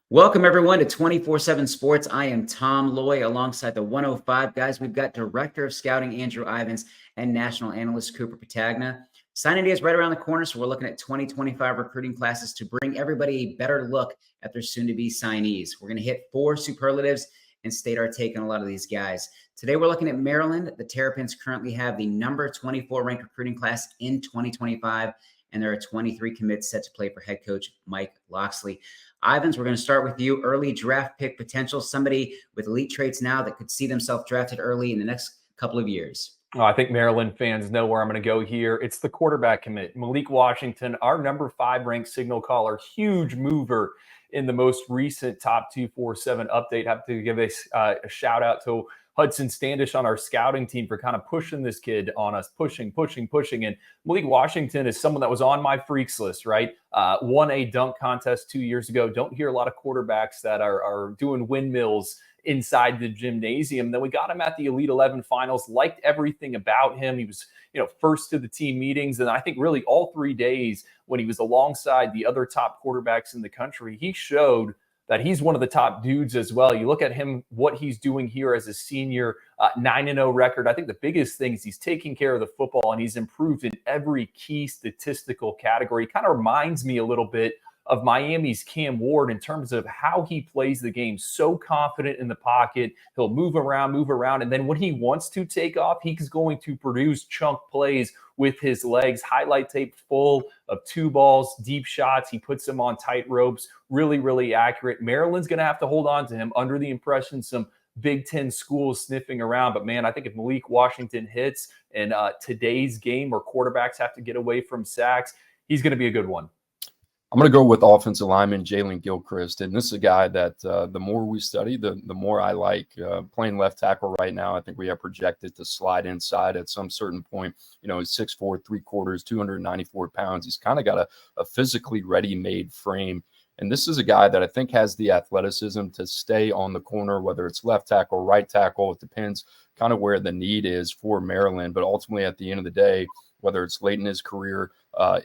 Welcome, everyone, to 24/7 Sports. I am Tom Loy alongside the 105 guys. We've got Director of Scouting Andrew Ivins and National Analyst Cooper Patagna. Signing day is right around the corner, so we're looking at 2025 recruiting classes to bring everybody a better look at their soon-to-be signees. We're going to hit 4 superlatives and state our take on a lot of these guys. Today, we're looking at Maryland. The Terrapins currently have the number 24 ranked recruiting class in 2025, and there are 23 commits set to play for head coach Mike Locksley. Ivins, we're going to start with you. Early draft pick potential, somebody with elite traits now that could see themselves drafted early in the next couple of years. Oh, I think Maryland fans know where I'm going to go here. It's the quarterback commit, Malik Washington, our number 5 ranked signal caller, huge mover in the most recent top 247 update. Have to give a shout out to Hudson Standish on our scouting team for kind of pushing this kid on us, pushing. And Malik Washington is someone that was on my freaks list, right? Won a dunk contest 2 years ago. Don't hear a lot of quarterbacks that are doing windmills inside the gymnasium. Then we got him at the Elite 11 finals, liked everything about him. He was, first to the team meetings. And I think really all 3 days when he was alongside the other top quarterbacks in the country, he showed that he's one of the top dudes as well. You look at him, what he's doing here as a senior, 9-0 record. I think the biggest thing is he's taking care of the football and he's improved in every key statistical category. Kind of reminds me a little bit of Miami's Cam Ward in terms of how he plays the game. So confident in the pocket. He'll move around. And then when he wants to take off, he's going to produce chunk plays with his legs. Highlight tape full of 2 balls, deep shots. He puts them on tight ropes. Really, really accurate. Maryland's going to have to hold on to him, under the impression some Big Ten schools sniffing around. But, man, I think if Malik Washington hits in today's game where quarterbacks have to get away from sacks, he's going to be a good one. I'm going to go with offensive lineman Jalen Gilchrist. And this is a guy that the more we study, the more I like. Playing left tackle right now, I think we have projected to slide inside at some certain point. He's 6'4", 3/4, 294 pounds. He's kind of got a physically ready-made frame. And this is a guy that I think has the athleticism to stay on the corner, whether it's left tackle, right tackle. It depends kind of where the need is for Maryland. But ultimately, at the end of the day, whether it's late in his career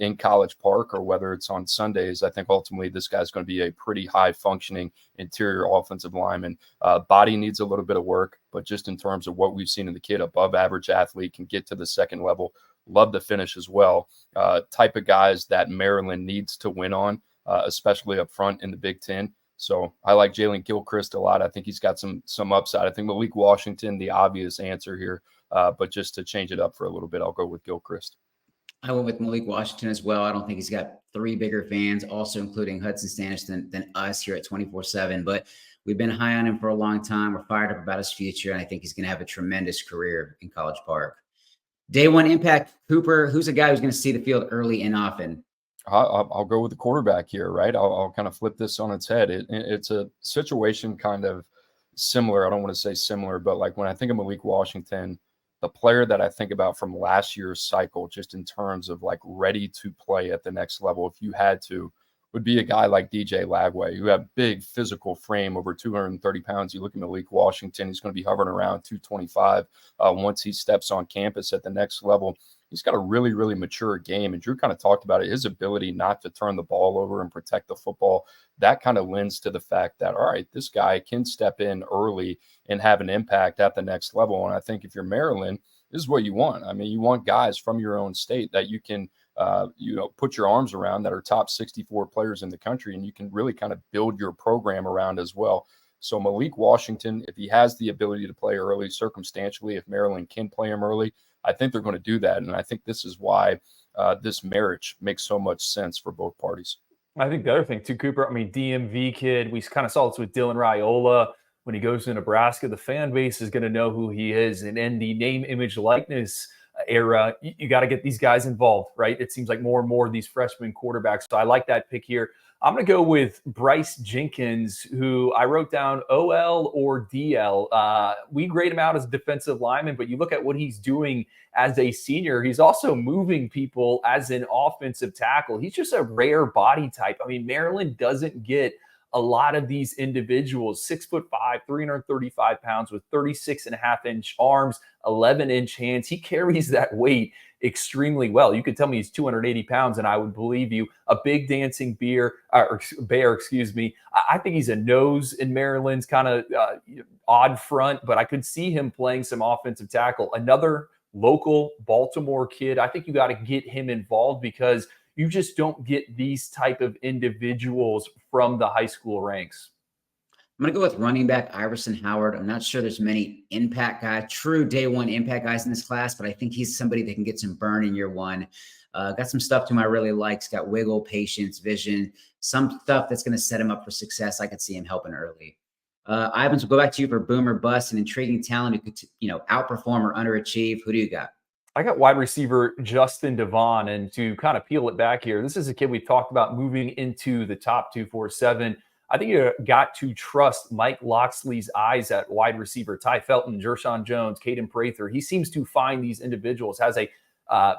in College Park or whether it's on Sundays, I think ultimately this guy's going to be a pretty high-functioning interior offensive lineman. Body needs a little bit of work, but just in terms of what we've seen in the kid, above-average athlete, can get to the second level. Love the finish as well. Type of guys that Maryland needs to win on, especially up front in the Big Ten. So I like Jalen Gilchrist a lot. I think he's got some upside. I think Malik Washington, the obvious answer here. But just to change it up for a little bit, I'll go with Gilchrist. I went with Malik Washington as well. I don't think he's got 3 bigger fans, also including Hudson Standish than us here at 24/7. But we've been high on him for a long time. We're fired up about his future, and I think he's going to have a tremendous career in College Park. Day 1 impact, Cooper. Who's a guy who's going to see the field early and often? I'll go with the quarterback here, right? I'll kind of flip this on its head. It's a situation kind of similar. I don't want to say similar, but like when I think of Malik Washington, the player that I think about from last year's cycle, just in terms of like ready to play at the next level, if you had to, would be a guy like DJ Lagway, who have big physical frame, over 230 pounds. You look at Malik Washington, he's going to be hovering around 225 once he steps on campus at the next level. He's got a really, really mature game. And Drew kind of talked about it, his ability not to turn the ball over and protect the football. That kind of lends to the fact that, all right, this guy can step in early and have an impact at the next level. And I think if you're Maryland, this is what you want. I mean, you want guys from your own state that you can, put your arms around, that are top 64 players in the country, and you can really kind of build your program around as well. So Malik Washington, if he has the ability to play early, circumstantially, if Maryland can play him early, I think they're going to do that. And I think this is why this marriage makes so much sense for both parties. I think the other thing too, Cooper, DMV kid, we kind of saw this with Dylan Raiola. When he goes to Nebraska, the fan base is going to know who he is. And in the name, image, likeness era, you got to get these guys involved, right? It seems like more and more of these freshman quarterbacks. So I like that pick here. I'm going to go with Bryce Jenkins, who I wrote down OL or DL. We grade him out as a defensive lineman, but you look at what he's doing as a senior. He's also moving people as an offensive tackle. He's just a rare body type. I mean, Maryland doesn't get a lot of these individuals, 6'5", 335 pounds with 36.5-inch arms, 11-inch hands. He carries that weight extremely well. You could tell me he's 280 pounds and I would believe you. A big dancing bear, excuse me. I think he's a nose in Maryland's kind of odd front, but I could see him playing some offensive tackle. Another local Baltimore kid. I think you got to get him involved because you just don't get these type of individuals from the high school ranks. I'm going to go with running back Iverson Howard. I'm not sure there's many impact guys, true day one impact guys in this class, but I think he's somebody that can get some burn in year one. Got some stuff to him I really like. He's got wiggle, patience, vision, some stuff that's going to set him up for success. I could see him helping early. Ivans, we'll go back to you for boom or bust, an intriguing talent who could, outperform or underachieve. Who do you got? I got wide receiver Justin Devon, and to kind of peel it back here, this is a kid we talked about moving into the top 247. I think you got to trust Mike Locksley's eyes at wide receiver. Ty Felton, Jershon Jones, Caden Prather. He seems to find these individuals, has a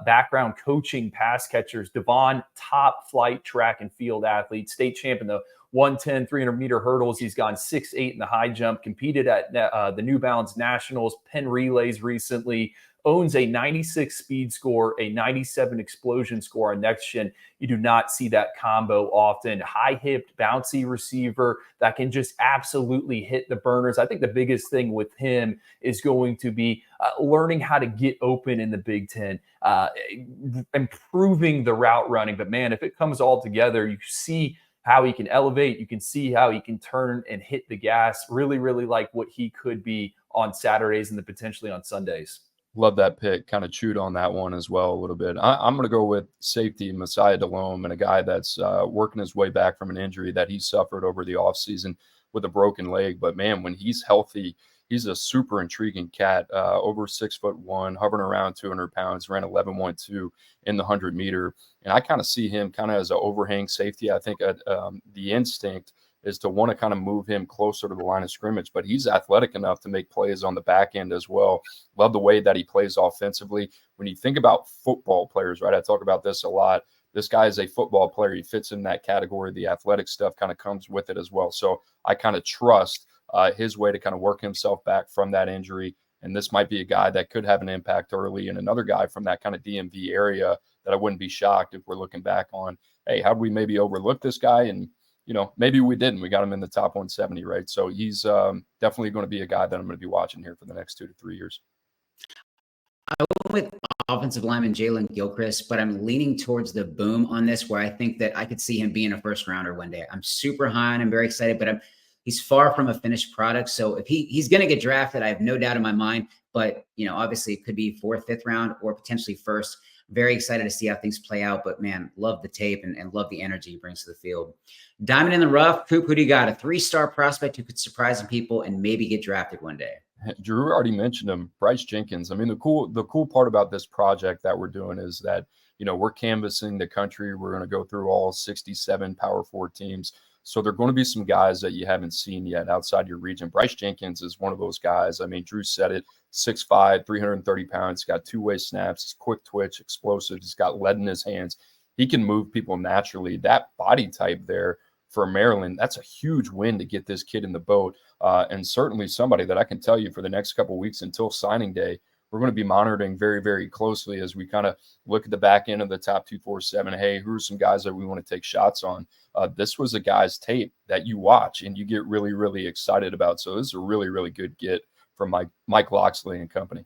background coaching pass catchers. Devon, top flight track and field athlete, state champ in the 110, 300-meter hurdles. He's gone 6'8" in the high jump, competed at the New Balance Nationals, Penn Relays recently, owns a 96 speed score, a 97 explosion score on next gen. You do not see that combo often. High-hipped, bouncy receiver that can just absolutely hit the burners. I think the biggest thing with him is going to be learning how to get open in the Big Ten, improving the route running. But, man, if it comes all together, you see how he can elevate. You can see how he can turn and hit the gas. Really, really like what he could be on Saturdays and then potentially on Sundays. Love that pick. Kind of chewed on that one as well a little bit. I'm going to go with safety Messiah Delhomme, and a guy that's working his way back from an injury that he suffered over the offseason with a broken leg. But, man, when he's healthy, he's a super intriguing cat, over 6'1", hovering around 200 pounds, ran 11.12 in the 100-meter. And I kind of see him kind of as an overhang safety. I think the instinct is to want to kind of move him closer to the line of scrimmage, but he's athletic enough to make plays on the back end as well. Love the way that he plays offensively. When you think about football players, right, I talk about this a lot. This guy is a football player. He fits in that category. The athletic stuff kind of comes with it as well. So I kind of trust his way to kind of work himself back from that injury. And this might be a guy that could have an impact early, and another guy from that kind of DMV area that I wouldn't be shocked if we're looking back on, hey, how did we maybe overlook this guy? And maybe we didn't. We got him in the top 170, right? So he's definitely going to be a guy that I'm going to be watching here for the next 2 to 3 years. I went with offensive lineman Jalen Gilchrist, but I'm leaning towards the boom on this, where I think that I could see him being a first rounder one day. I'm super high and I'm very excited, but he's far from a finished product. So if he's going to get drafted, I have no doubt in my mind. But obviously it could be 4th, 5th round, or potentially first. Very excited to see how things play out, but man, love the tape and love the energy he brings to the field. Diamond in the rough, Coop, who do you got? A 3-star prospect who could surprise some people and maybe get drafted one day. Drew already mentioned him, Bryce Jenkins. I mean, the cool part about this project that we're doing is that, we're canvassing the country. We're going to go through all 67 Power 4 teams. So there are going to be some guys that you haven't seen yet outside your region. Bryce Jenkins is one of those guys. I mean, Drew said it, 6'5", 330 pounds. He's got two-way snaps. He's quick twitch, explosive. He's got lead in his hands. He can move people naturally. That body type there for Maryland, that's a huge win to get this kid in the boat. And certainly somebody that I can tell you for the next couple of weeks until signing day, we're going to be monitoring very, very closely as we kind of look at the back end of the top 247. Hey, who are some guys that we want to take shots on? This was a guy's tape that you watch and you get really, really excited about. So this is a really, really good get from Mike Locksley and company.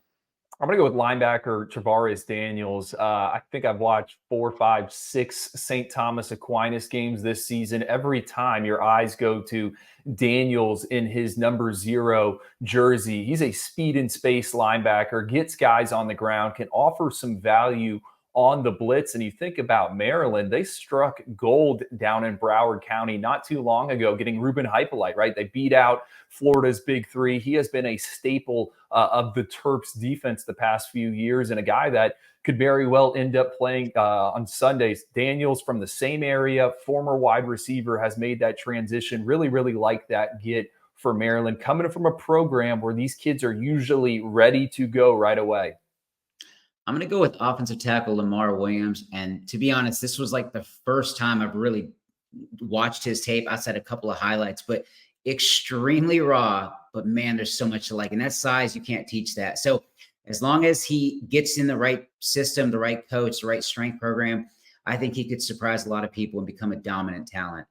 I'm going to go with linebacker Travarius Daniels. I think I've watched 4, 5, 6 St. Thomas Aquinas games this season. Every time your eyes go to Daniels in his number 0 jersey. He's a speed and space linebacker, gets guys on the ground, can offer some value on the blitz. And you think about Maryland, they struck gold down in Broward County not too long ago, getting Ruben Hypolite, right? They beat out Florida's Big Three. He has been a staple of the Terps defense the past few years, and a guy that could very well end up playing on Sundays. Daniels from the same area, former wide receiver, has made that transition. Really, really like that get for Maryland, coming from a program where these kids are usually ready to go right away. I'm going to go with offensive tackle Lamar Williams. And to be honest, this was like the first time I've really watched his tape outside a couple of highlights, but extremely raw. But man, there's so much to like. And that size, you can't teach that. So as long as he gets in the right system, the right coach, the right strength program, I think he could surprise a lot of people and become a dominant talent.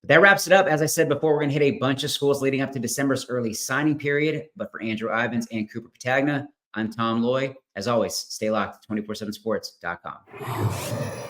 But that wraps it up. As I said before, we're going to hit a bunch of schools leading up to December's early signing period. But for Andrew Ivins and Cooper Petagna, I'm Tom Loy. As always, stay locked to 247sports.com.